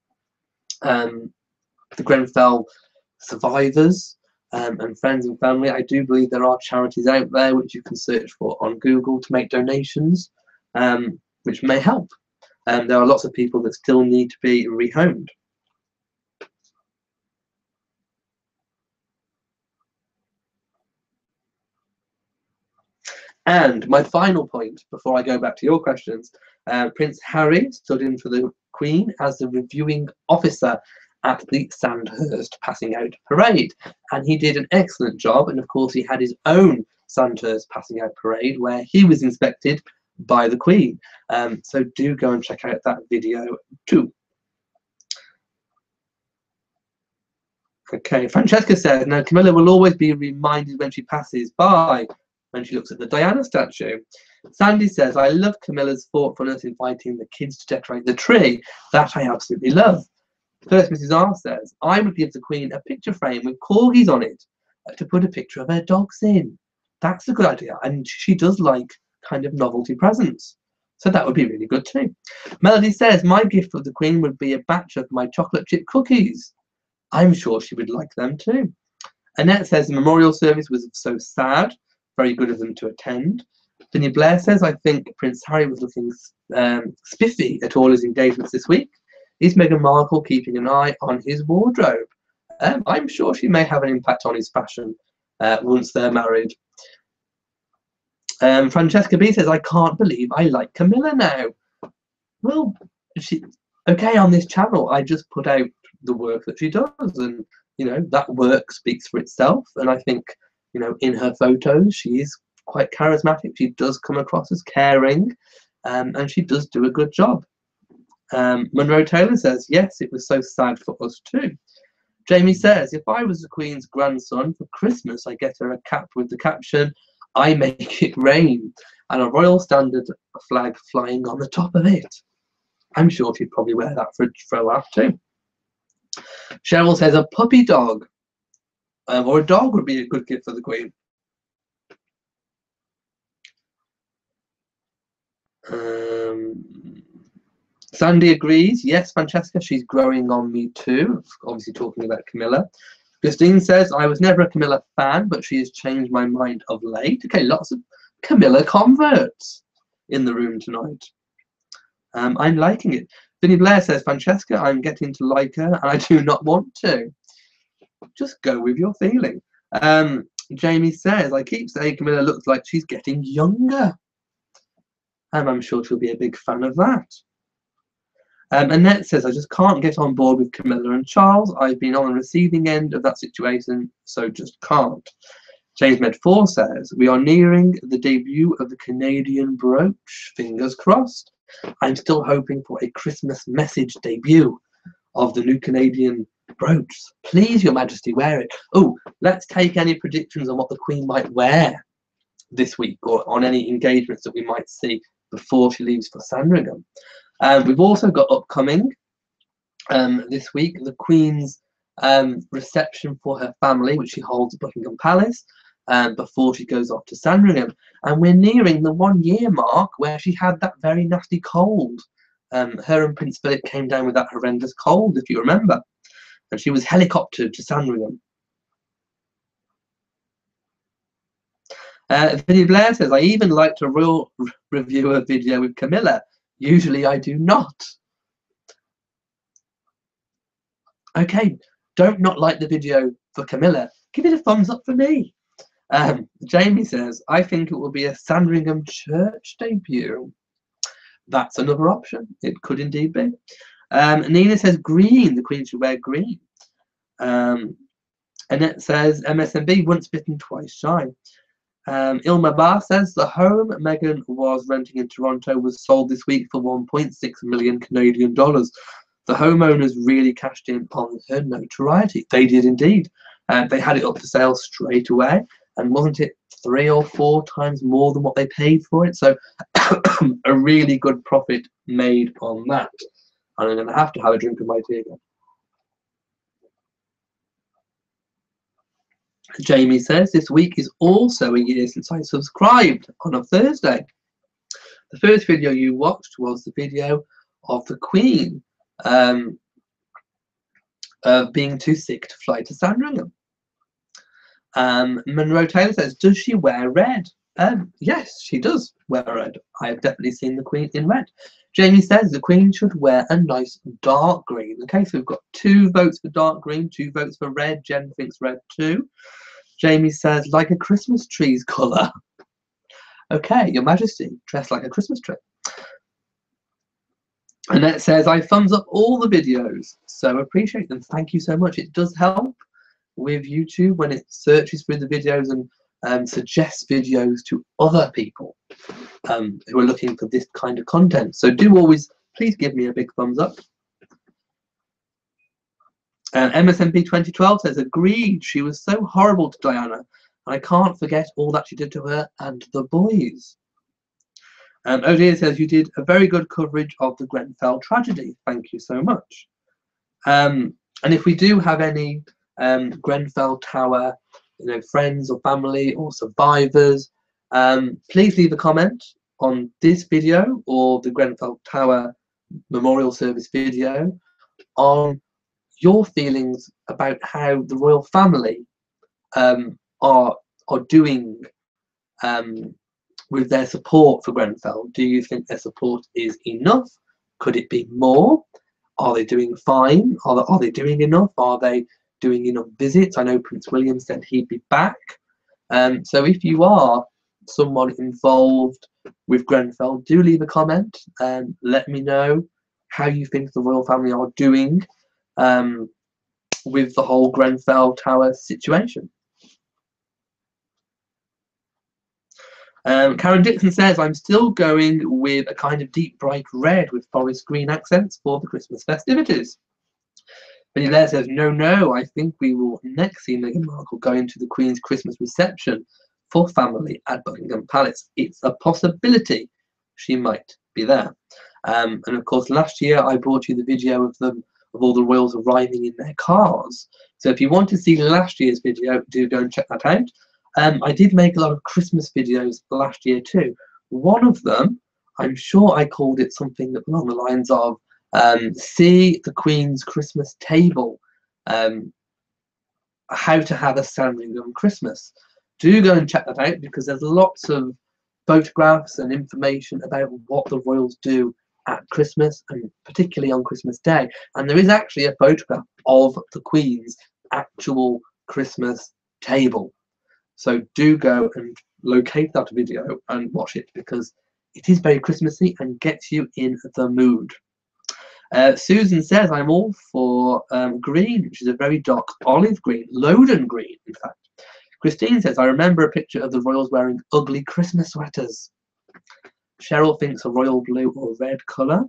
survivors and friends and family, I do believe there are charities out there which you can search for on Google to make donations, which may help. There are lots of people that still need to be rehomed. And my final point before I go back to your questions, Prince Harry stood in for the Queen as the reviewing officer at the Sandhurst passing out parade, and he did an excellent job. And of course he had his own Sandhurst passing out parade where he was inspected by the Queen. So do go and check out that video too. Okay, Francesca says, no, Camilla will always be reminded when she passes by, when she looks at the Diana statue. Sandy says, I love Camilla's thoughtfulness inviting the kids to decorate the tree. That I absolutely love. First Mrs. R says, I would give the Queen a picture frame with corgis on it to put a picture of her dogs in. That's a good idea. And she does like kind of novelty presents. So that would be really good too. Melody says, my gift for the Queen would be a batch of my chocolate chip cookies. I'm sure she would like them too. Annette says the memorial service was so sad. Very good of them to attend. Vinny Blair says, I think Prince Harry was looking spiffy at all his engagements this week. Is Meghan Markle keeping an eye on his wardrobe? I'm sure she may have an impact on his fashion once they're married. Francesca B says, I can't believe I like Camilla now. Well, okay, on this channel, I just put out the work that she does, and you know that work speaks for itself. And I think, you know, in her photos, she is quite charismatic. She does come across as caring, and she does do a good job. Monroe Taylor says, yes, it was so sad for us too. Jamie says, if I was the Queen's grandson for Christmas, I get her a cap with the caption, I make it rain, and a royal standard flag flying on the top of it. I'm sure she'd probably wear that for a throw out too. Cheryl says a puppy dog or a dog would be a good gift for the Queen. Sandy agrees. Yes, Francesca, she's growing on me too. Obviously talking about Camilla. Christine says, I was never a Camilla fan, but she has changed my mind of late. Okay, lots of Camilla converts in the room tonight. I'm liking it. Vinny Blair says, Francesca, I'm getting to like her, and I do not want to. Just go with your feeling. Jamie says, I keep saying Camilla looks like she's getting younger. And I'm sure she'll be a big fan of that. Annette says, I just can't get on board with Camilla and Charles. I've been on the receiving end of that situation, so just can't. James Med4 says, we are nearing the debut of the Canadian brooch. Fingers crossed. I'm still hoping for a Christmas message debut of the new Canadian brooch. Please, Your Majesty, wear it. Oh, let's take any predictions on what the Queen might wear this week, or on any engagements that we might see before she leaves for Sandringham. We've also got upcoming this week the Queen's reception for her family, which she holds at Buckingham Palace before she goes off to Sandringham. And we're nearing the 1 year mark where she had that very nasty cold. Her and Prince Philip came down with that horrendous cold, if you remember. And she was helicoptered to Sandringham. Vinny Blair says, I even liked a royal reviewer video with Camilla. Usually I do not. Okay, don't not like the video for Camilla. Give it a thumbs up for me. Jamie says, I think it will be a Sandringham church debut. That's another option. It could indeed be. Nina says green. The Queen should wear green. Annette says MSNB, once bitten, twice shy. Ilma Barr says the home Meghan was renting in Toronto was sold this week for 1.6 million Canadian dollars. The homeowners really cashed in on her notoriety. They did indeed. They had it up for sale straight away, and wasn't it 3 or 4 times more than what they paid for it? So a really good profit made on that. And I'm going to have a drink of my tea again. Jamie says, this week is also a year since I subscribed on a Thursday. The first video you watched was the video of the Queen being too sick to fly to Sandringham. Monroe Taylor says, does she wear red? Yes, she does wear red. I have definitely seen the Queen in red. Jamie says the Queen should wear a nice dark green. Okay, so we've got 2 votes for dark green, 2 votes for red. Jen thinks red too. Jamie says, like a Christmas tree's colour. Okay, Your Majesty, dressed like a Christmas tree. Annette says, I thumbs up all the videos, so appreciate them. Thank you so much. It does help with YouTube when it searches through the videos and suggests videos to other people who are looking for this kind of content. So do always, please give me a big thumbs up. MSMP 2012 says, agreed, she was so horrible to Diana. I can't forget all that she did to her and the boys. Odelia says, you did a very good coverage of the Grenfell tragedy. Thank you so much. And if we do have any Grenfell Tower, friends or family or survivors, please leave a comment on this video or the Grenfell Tower Memorial Service video on your feelings about how the royal family are doing with their support for Grenfell. Do you think their support is enough? Could it be more? Are they doing fine? Are they doing enough? Are they doing enough visits? I know Prince William said he'd be back. So if you are someone involved with Grenfell, do leave a comment and let me know how you think the royal family are doing with the whole Grenfell Tower situation. Karen Dixon says, I'm still going with a kind of deep bright red with forest green accents for the Christmas festivities. Benny Blair says, no, I think we will next see Meghan Markle going to the Queen's Christmas reception for family at Buckingham Palace. It's a possibility she might be there. And of course, last year I brought you the video of all the royals arriving in their cars. So if you want to see last year's video, do go and check that out. I did make a lot of Christmas videos last year too. One of them, I'm sure I called it something along the lines of see the Queen's Christmas table, how to have a Sandringham Christmas. Do go and check that out because there's lots of photographs and information about what the royals do at Christmas and particularly on Christmas Day. And there is actually a photograph of the Queen's actual Christmas table. So do go and locate that video and watch it because it is very Christmassy and gets you in the mood. Susan says, I'm all for green, which is a very dark olive green, Loden green, in fact. Christine says, I remember a picture of the royals wearing ugly Christmas sweaters. Cheryl thinks a royal blue or red colour.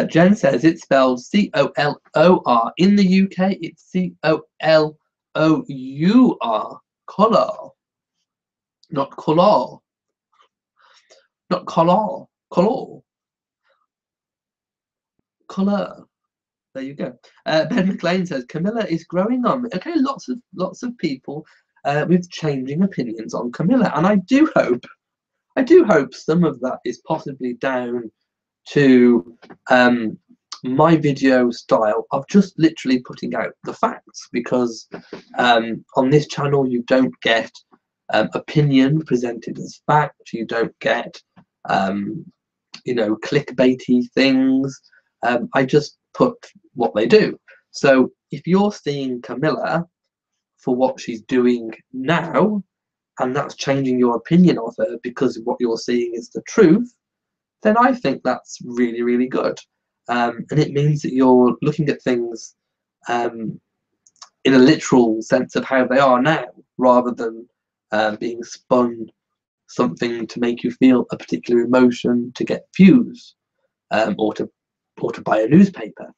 Jen says, it's spelled C-O-L-O-R. In the UK, it's C-O-L-O-U-R. Colour. Not colour. Not colour. Colour. Colour. There you go. Ben McLean says Camilla is growing on me. Okay, lots of people with changing opinions on Camilla, and I do hope some of that is possibly down to my video style of just literally putting out the facts, because on this channel you don't get opinion presented as fact. You don't get clickbaity things. I just put what they do. So if you're seeing Camilla for what she's doing now, and that's changing your opinion of her because what you're seeing is the truth, then I think that's really, really good. And it means that you're looking at things in a literal sense of how they are now, rather than being spun something to make you feel a particular emotion to get views, or to buy a newspaper.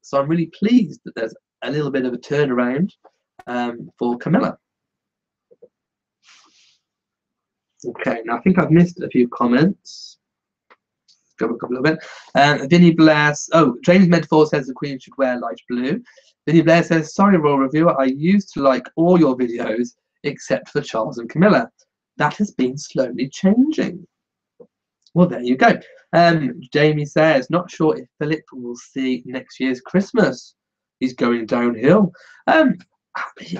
So I'm really pleased that there's a little bit of a turnaround for Camilla. Okay, now I think I've missed a few comments. Go a couple of it. Vinny Blair. Oh, James Medford says the Queen should wear light blue. Vinny Blair says, sorry, Royal Reviewer, I used to like all your videos except for Charles and Camilla. That has been slowly changing. Well, there you go. Jamie says, not sure if Philip will see next year's Christmas. He's going downhill. I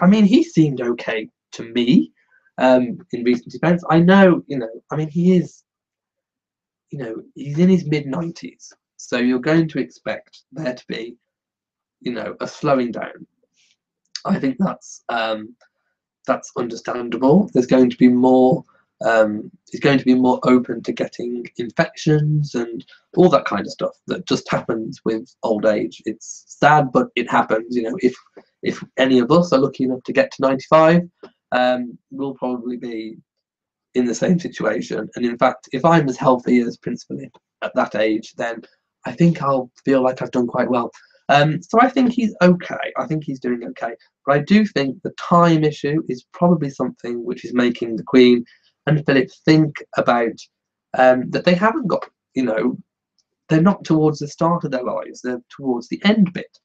mean, he seemed okay to me in recent events. I know, I mean, he is, he's in his mid-90s. So you're going to expect there to be, a slowing down. I think that's understandable. There's going to be more. He's going to be more open to getting infections and all that kind of stuff that just happens with old age. It's sad, but it happens. If any of us are lucky enough to get to 95, we'll probably be in the same situation. And in fact, if I'm as healthy as Prince Philip at that age, then I think I'll feel like I've done quite well. So I think he's okay. I think he's doing okay. But I do think the time issue is probably something which is making the Queen and Philip think about that they haven't got, they're not towards the start of their lives, they're towards the end bit.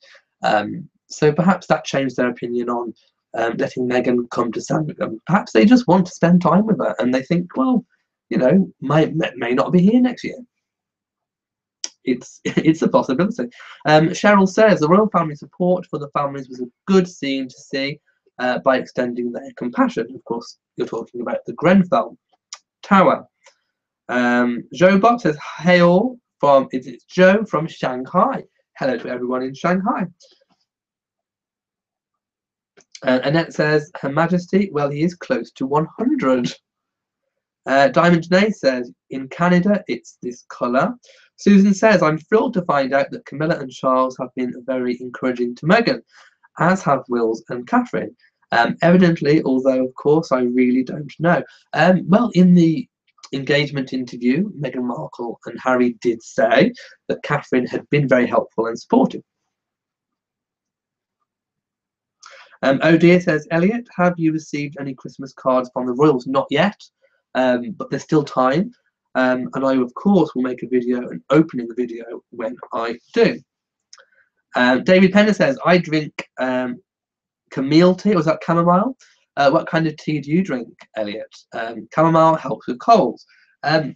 So perhaps that changed their opinion on letting Meghan come to Sandringham. Perhaps they just want to spend time with her and they think, well, may not be here next year. It's a possibility. Cheryl says the royal family support for the families was a good scene to see by extending their compassion. Of course, you're talking about the Grenfell Tower. Joe Bob says, hey all, it's Joe from Shanghai. Hello to everyone in Shanghai. Annette says, Her Majesty, well, he is close to 100. Diamond Janae says, in Canada, it's this colour. Susan says, I'm thrilled to find out that Camilla and Charles have been very encouraging to Meghan, as have Wills and Catherine. Evidently, although, of course, I really don't know. Well, in the engagement interview, Meghan Markle and Harry did say that Catherine had been very helpful and supportive. Oh dear, says Elliot, have you received any Christmas cards from the royals? Not yet, but there's still time. And I, of course, will make a video, an opening video, when I do. David Penner says, I drink chamomile tea, or is that chamomile? What kind of tea do you drink, Elliot? Chamomile helps with colds.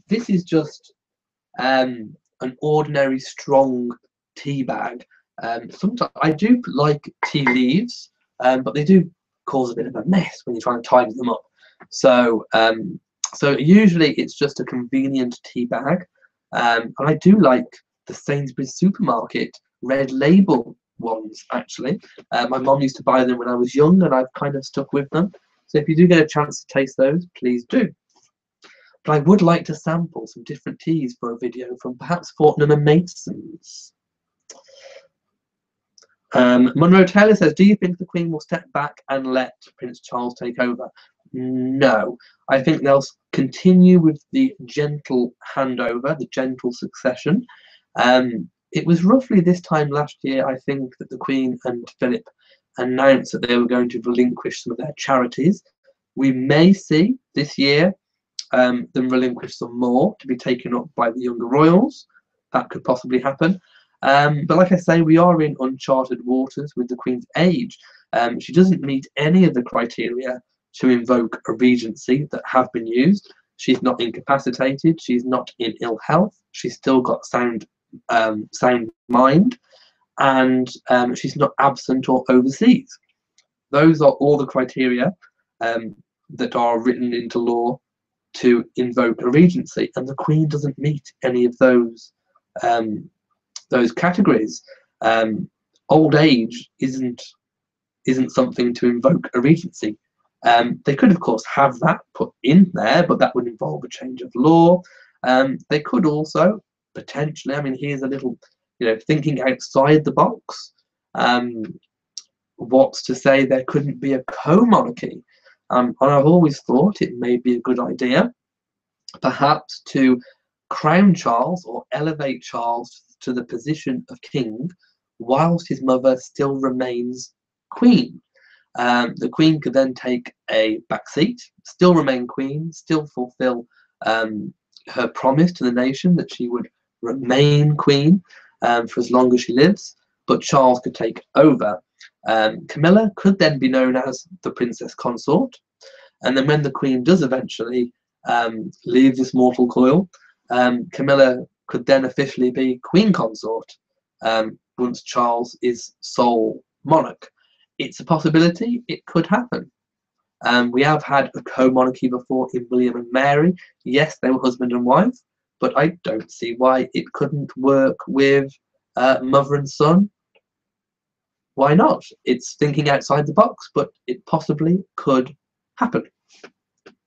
This is just an ordinary strong tea bag. Sometimes I do like tea leaves, but they do cause a bit of a mess when you're trying to tidy them up. So usually it's just a convenient tea bag. And I do like the Sainsbury's supermarket red label ones, actually. My mom used to buy them when I was young and I've kind of stuck with them. So if you do get a chance to taste those, please do. But I would like to sample some different teas for a video from perhaps Fortnum and Mason's. Monroe Taylor says, do you think the Queen will step back and let Prince Charles take over? No. I think they'll continue with the gentle handover, the gentle succession. It was roughly this time last year, I think, that the Queen and Philip announced that they were going to relinquish some of their charities. We may see this year them relinquish some more to be taken up by the younger royals. That could possibly happen. But like I say, we are in uncharted waters with the Queen's age. She doesn't meet any of the criteria to invoke a regency that have been used. She's not incapacitated. She's not in ill health. She's still got sound mind, and she's not absent or overseas. Those are all the criteria that are written into law to invoke a regency, and the Queen doesn't meet any of those categories. Old age isn't something to invoke a regency. They could, of course, have that put in there, but that would involve a change of law. They could also potentially, I mean, here's a little, thinking outside the box. What's to say there couldn't be a co-monarchy? And I've always thought it may be a good idea, perhaps, to crown Charles or elevate Charles to the position of king whilst his mother still remains queen. The Queen could then take a back seat, still remain queen, still fulfill her promise to the nation that she would remain queen for as long as she lives, but Charles could take over. Camilla could then be known as the princess consort, and then when the Queen does eventually leave this mortal coil, Camilla could then officially be queen consort once Charles is sole monarch. It's a possibility. It could happen. We have had a co-monarchy before in William and Mary. Yes, they were husband and wife, but I don't see why it couldn't work with mother and son. Why not? It's thinking outside the box, but it possibly could happen.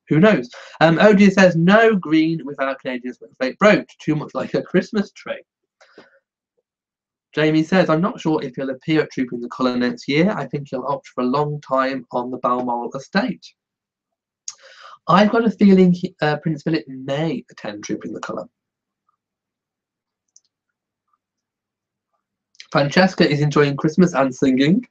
Who knows? Odia says, no green without Canadian snowflake brooch. Too much like a Christmas tree. Jamie says, I'm not sure if he'll appear at Trooping the Colour next year. I think he'll opt for a long time on the Balmoral estate. I've got a feeling Prince Philip may attend Trooping the Colour. Francesca is enjoying Christmas and singing.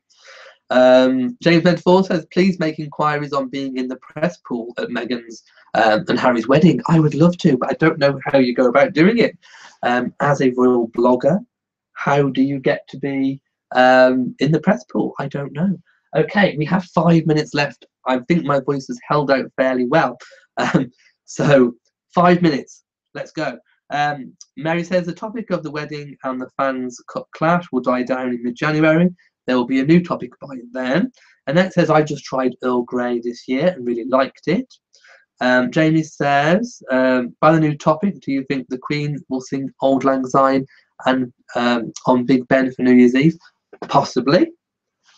James Medford says, please make inquiries on being in the press pool at Meghan's and Harry's wedding. I would love to, but I don't know how you go about doing it. As a royal blogger, how do you get to be in the press pool? I don't know. Okay, we have 5 minutes left. I think my voice has held out fairly well. So 5 minutes. Let's go. Mary says the topic of the wedding and the fans' clash will die down in mid-January. There will be a new topic by then. Annette says, I just tried Earl Grey this year and really liked it. Jamie says, by the new topic, do you think the Queen will sing Auld Lang Syne and on Big Ben for New Year's Eve? Possibly.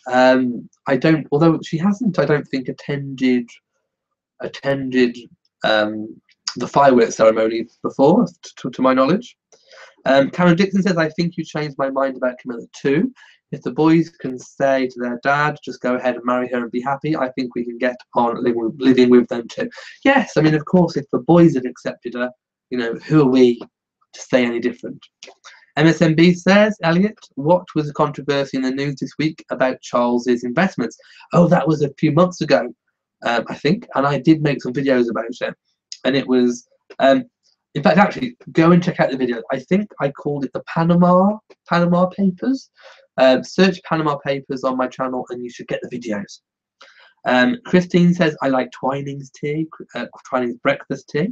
I don't, although she hasn't, I don't think, attended the fireworks ceremony before, to my knowledge. Karen Dixon says, I think you changed my mind about Camilla too. If the boys can say to their dad, just go ahead and marry her and be happy, I think we can get on living with them too. Yes, I mean, of course, if the boys had accepted her, you know, who are we to say any different? MSNB says, Elliot, what was the controversy in the news this week about Charles's investments? Oh, that was a few months ago, I think, and I did make some videos about it. And it was, in fact, actually, go and check out the video. I think I called it the Panama Papers. Search Panama Papers on my channel and you should get the videos. Christine says, I like Twining's tea, Twining's breakfast tea.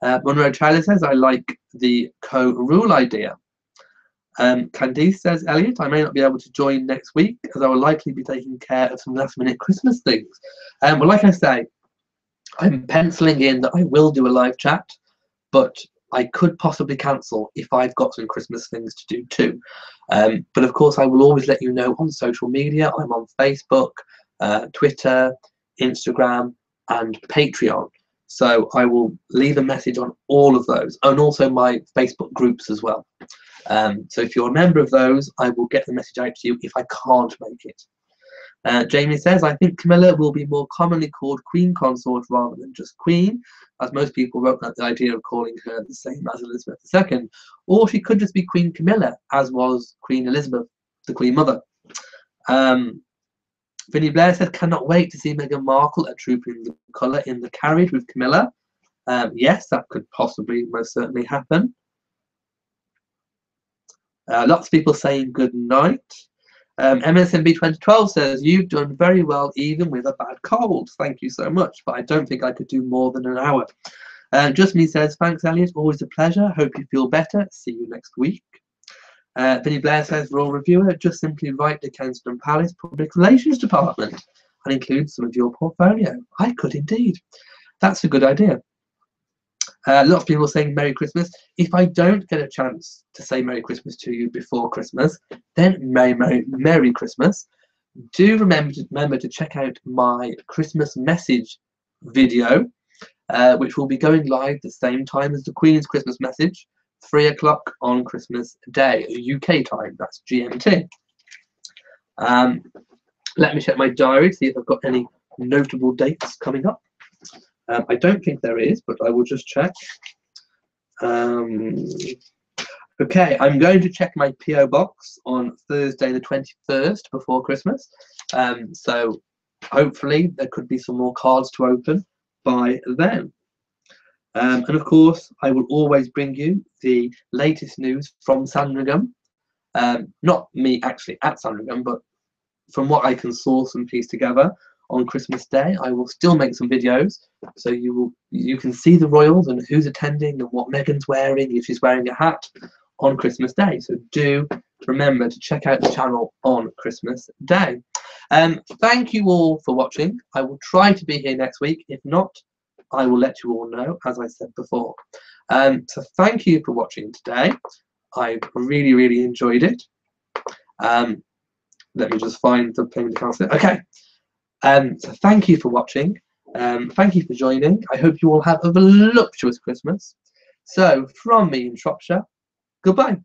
Monroe Tyler says, I like the co-rule idea. Candice says, Elliot, I may not be able to join next week as I will likely be taking care of some last-minute Christmas things. Well, like I say, I'm penciling in that I will do a live chat, but I could possibly cancel if I've got some Christmas things to do too. But of course, I will always let you know on social media. I'm on Facebook, Twitter, Instagram, and Patreon. So I will leave a message on all of those, and also my Facebook groups as well. So if you're a member of those, I will get the message out to you if I can't make it. Jamie says, I think Camilla will be more commonly called Queen Consort rather than just Queen, as most people wrote at the idea of calling her the same as Elizabeth II. Or she could just be Queen Camilla, as was Queen Elizabeth, the Queen Mother. Vinnie Blair said, cannot wait to see Meghan Markle at Trooping the Colour in the carriage with Camilla. Yes, that could possibly, most certainly happen. Lots of people saying good night. MSNB 2012 says, you've done very well even with a bad cold. Thank you so much, but I don't think I could do more than an hour. Just Me says, thanks, Elliot. Always a pleasure. Hope you feel better. See you next week. Vinnie Blair says, Royal Reviewer, just simply write the Kensington Palace Public Relations Department and include some of your portfolio. I could indeed. That's a good idea. Lots of people saying Merry Christmas. If I don't get a chance to say Merry Christmas to you before Christmas, then Merry Christmas. Do remember to check out my Christmas message video, which will be going live the same time as the Queen's Christmas message, 3 o'clock on Christmas Day, UK time. That's GMT. Let me check my diary, see if I've got any notable dates coming up. I don't think there is, but I will just check. Okay, I'm going to check my PO box on Thursday the 21st before Christmas. So hopefully there could be some more cards to open by then. And of course, I will always bring you the latest news from Sandringham. Not me actually at Sandringham, but from what I can source and piece together. On Christmas Day, I will still make some videos, so you can see the royals and who's attending and what Meghan's wearing, if she's wearing a hat, on Christmas Day. So do remember to check out the channel on Christmas Day. Thank you all for watching. I will try to be here next week. If not, I will let you all know, as I said before. So thank you for watching today. I really, really enjoyed it. Let me just find the payment account. Okay. So thank you for watching. Thank you for joining. I hope you all have a voluptuous Christmas. So from me in Shropshire, goodbye.